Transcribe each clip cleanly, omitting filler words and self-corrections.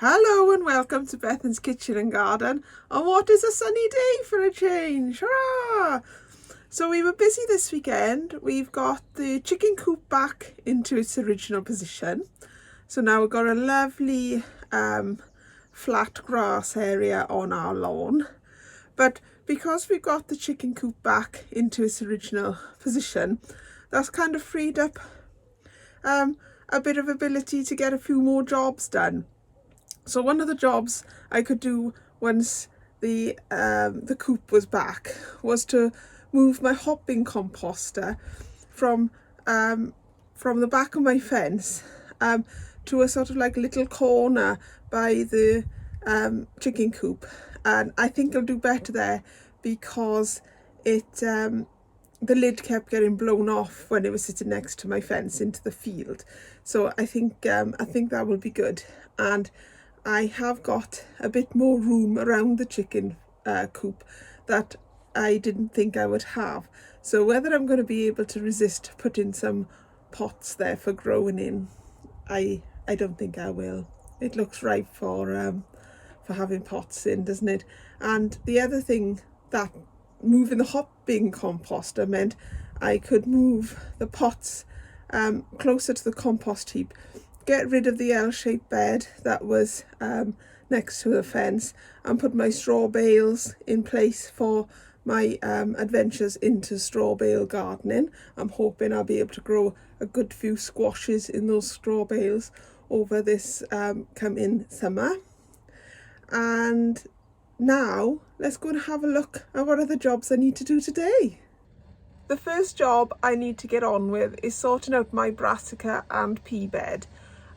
Hello and welcome to Bethan's Kitchen and Garden on what is a sunny day for a change. Hurrah! So we were busy this weekend. We've got the chicken coop back into its original position. So now we've got a lovely flat grass area on our lawn. But because we've got the chicken coop back into its original position, that's kind of freed up a bit of ability to get a few more jobs done. So one of the jobs I could do once the coop was back was to move my hopping composter from the back of my fence to a sort of like little corner by the chicken coop, and I think I'll do better there because the lid kept getting blown off when it was sitting next to my fence into the field. So I think that will be good, and I have got a bit more room around the chicken coop that I didn't think I would have. So whether I'm going to be able to resist putting some pots there for growing in, I don't think I will. It looks ripe for having pots in, doesn't it? And the other thing, that moving the hopping composter meant I could move the pots closer to the compost heap, get rid of the L-shaped bed that was next to the fence, and put my straw bales in place for my adventures into straw bale gardening. I'm hoping I'll be able to grow a good few squashes in those straw bales over this coming summer. And now let's go and have a look at what other jobs I need to do today. The first job I need to get on with is sorting out my brassica and pea bed.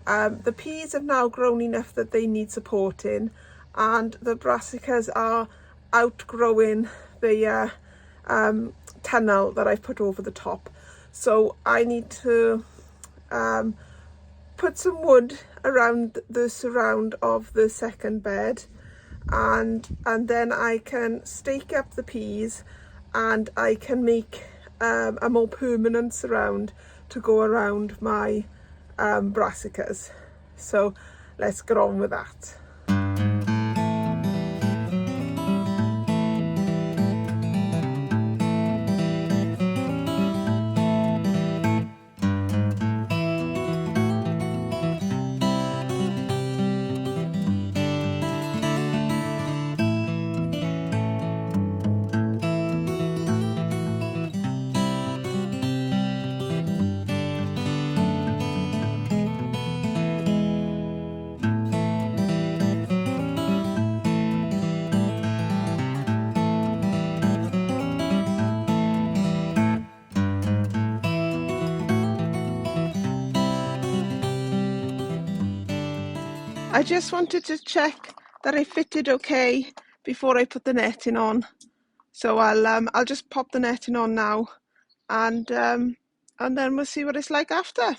The peas have now grown enough that they need supporting, and the brassicas are outgrowing the tunnel that I've put over the top. So I need to put some wood around the surround of the second bed, and then I can stake up the peas, and I can make a more permanent surround to go around my brassicas. So let's get on with that. I just wanted to check that I fitted okay before I put the netting on. So I'll just pop the netting on now, and then we'll see what it's like after.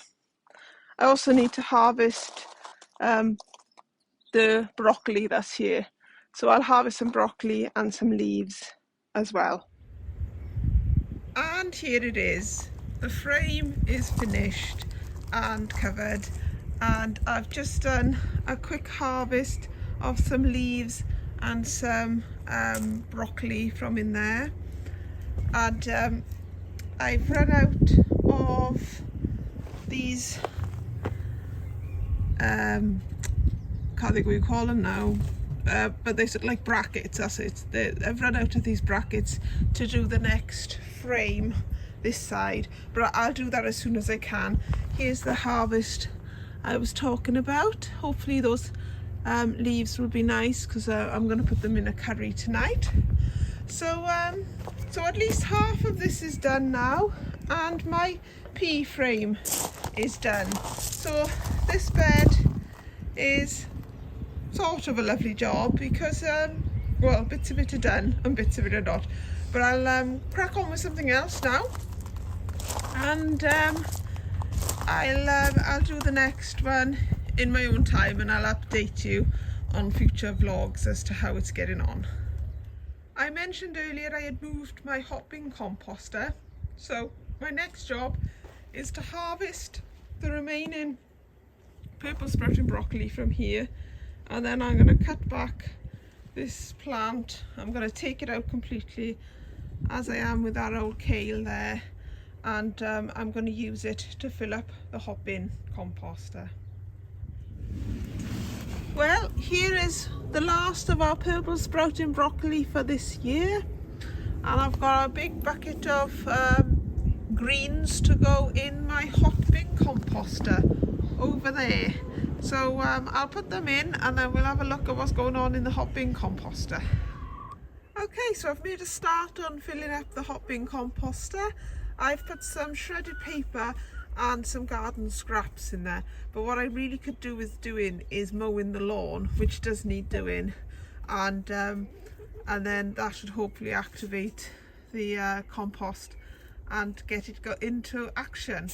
I also need to harvest the broccoli that's here. So I'll harvest some broccoli and some leaves as well. And here it is. The frame is finished and covered, and I've just done a quick harvest of some leaves and some broccoli from in there, and I've run out of these can't think what you call them now, but they're sort of like brackets. That's it. I've run out of these brackets to do the next frame this side, but I'll do that as soon as I can. Here's the harvest I was talking about. Hopefully those leaves will be nice, because I'm going to put them in a curry tonight. So at least half of this is done now, and my pea frame is done. So this bed is sort of a lovely job because well, bits of it are done and bits of it are not, but I'll crack on with something else now, and I'll do the next one in my own time, and I'll update you on future vlogs as to how it's getting on. I mentioned earlier I had moved my hopping composter, so my next job is to harvest the remaining purple sprouting broccoli from here and then I'm going to cut back this plant. I'm going to take it out completely, as I am with that old kale there, and I'm going to use it to fill up the hot bin composter. Well, here is the last of our purple sprouting broccoli for this year, and I've got a big bucket of greens to go in my hot bin composter over there. So I'll put them in and then we'll have a look at what's going on in the hot bin composter. Okay, so I've made a start on filling up the hot bin composter. I've put some shredded paper and some garden scraps in there, but what I really could do with doing is mowing the lawn, which does need doing, and then that should hopefully activate the compost and get it into action.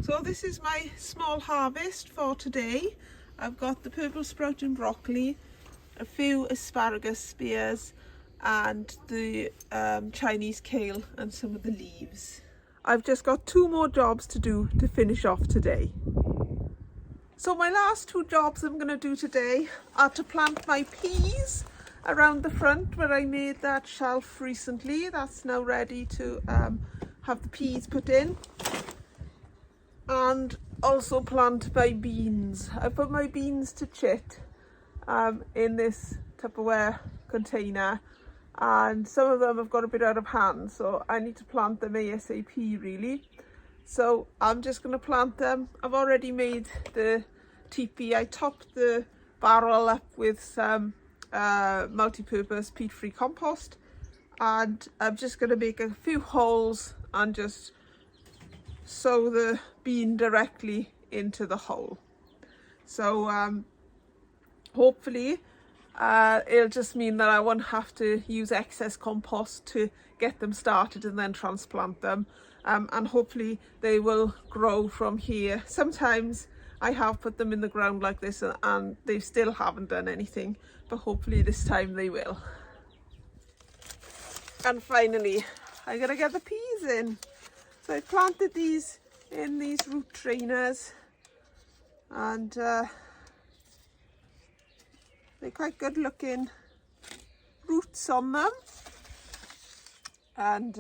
So this is my small harvest for today. I've got the purple sprouting broccoli, a few asparagus spears, and the Chinese kale and some of the leaves. I've just got 2 more jobs to do to finish off today. So my last 2 jobs I'm going to do today are to plant my peas around the front where I made that shelf recently. That's now ready to have the peas put in. And also plant my beans. I put my beans to chit in this Tupperware container, and some of them have got a bit out of hand, so I need to plant them ASAP really. So I'm just going to plant them. I've already made the teepee. I topped the barrel up with some multi-purpose peat-free compost, and I'm just going to make a few holes and just sow the bean directly into the hole. So hopefully it'll just mean that I won't have to use excess compost to get them started and then transplant them, and hopefully they will grow from here. Sometimes I have put them in the ground like this and they still haven't done anything, but hopefully this time they will. And finally I'm gonna get the peas in. So I planted these in these root trainers, and they're quite good looking roots on them, and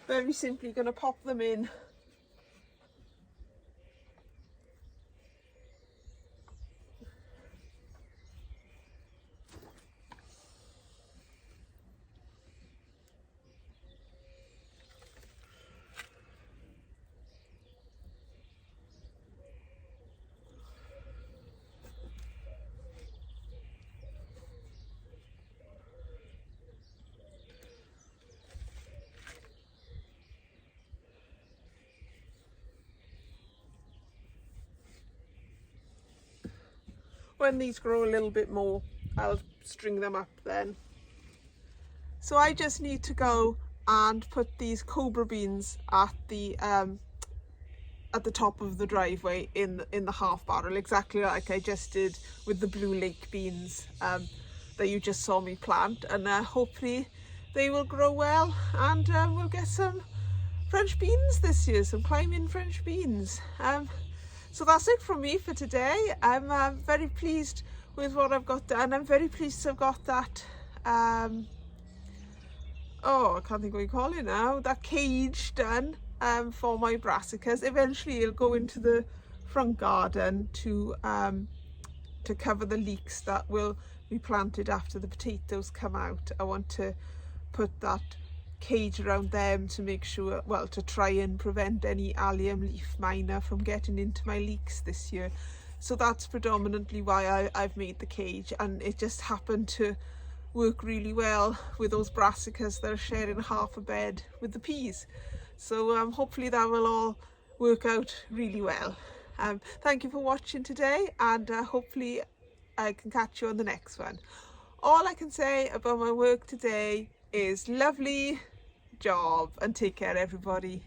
very simply going to pop them in. When these grow a little bit more, I'll string them up then. So I just need to go and put these cobra beans at the top of the driveway in the half barrel, exactly like I just did with the blue lake beans that you just saw me plant, and hopefully they will grow well, and we'll get some French beans this year, some climbing French beans. So that's it from me for today. I'm very pleased with what I've got done. I'm very pleased to have got that, I can't think what you call it now, that cage done for my brassicas. Eventually it'll go into the front garden to cover the leeks that will be planted after the potatoes come out. I want to put that cage around them to make sure, well, to try and prevent any allium leaf miner from getting into my leeks this year. So that's predominantly why I've made the cage, and it just happened to work really well with those brassicas that are sharing half a bed with the peas. So hopefully that will all work out really well. Thank you for watching today, and hopefully I can catch you on the next one. All I can say about my work today is lovely job, and take care everybody.